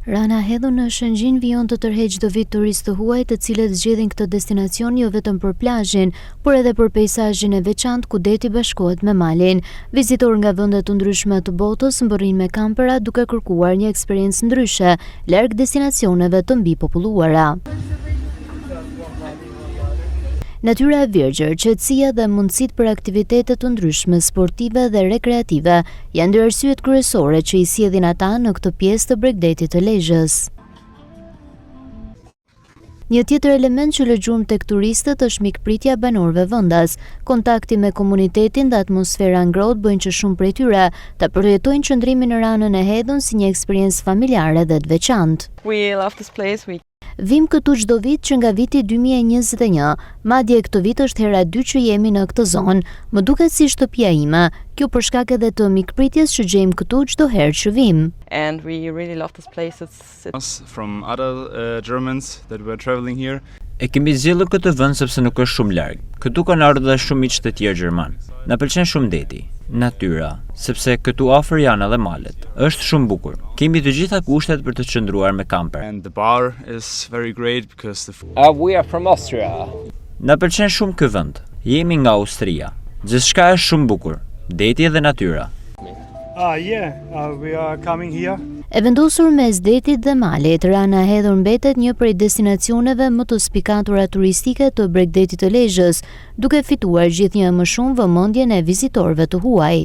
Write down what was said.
Rana hedhur në Shëngjin vijon të tërheqë çdo vit turistë të huaj të cilët zgjedhin këtë destinacion jo vetëm për plazhin, por edhe për peizazhin e veçantë ku deti bashkohet me malin. Vizitorë nga vende të ndryshme të botës mbërrin me kampera duke kërkuar një eksperiencë ndryshe, larg destinacioneve të mbipopulluara. Natyra e virgjër, qetësia dhe mundësitë për aktivitete të ndryshme sportive dhe rekreative janë dy arsyet kryesore që i sjellin ata në këtë pjesë të Bregdetit të Lezhës. Një tjetër element që lëgjum tek turistët është mikpritja e banorëve vendas. Kontakti me komunitetin dhe atmosfera ngrohtë bëjnë që shumë prej tyre ta përjetojnë qëndrimin në Ranën e hedhur si një eksperiencë familjare dhe të veçantë. We love this place. Vim këtu çdo vit që nga viti 2021, madje këtë vit është hera e dytë që jemi në këtë zonë. Më duket si shtëpia ime, kjo për shkak edhe të mikpritjes që gjejmë këtu çdo herë që vim. And we really love this place. It's from other Germans that were traveling here. E kemi zgjedhur këtë vend sepse nuk është shumë larg. Këtu kanë ardhur edhe shumë miq të tjerë gjerman. Na pëlqen shumë deti, natyra, sepse këtu afër janë edhe malet. Është shumë bukur. Kemi të gjitha kushtet për të qëndruar me kamper. And the bar is very great because we are from Austria. Na pëlqen shumë ky vend. Jemi nga Austria. Gjithçka është shumë bukur. Deti dhe natyra. We are coming here. E vendosur mes detit dhe malit, Rana e hedhur mbetet një prej destinacioneve më të spikatura turistike të Bregdetit të Lezhës, duke fituar gjithnjë më shumë vëmendjen e vizitorëve të huaj.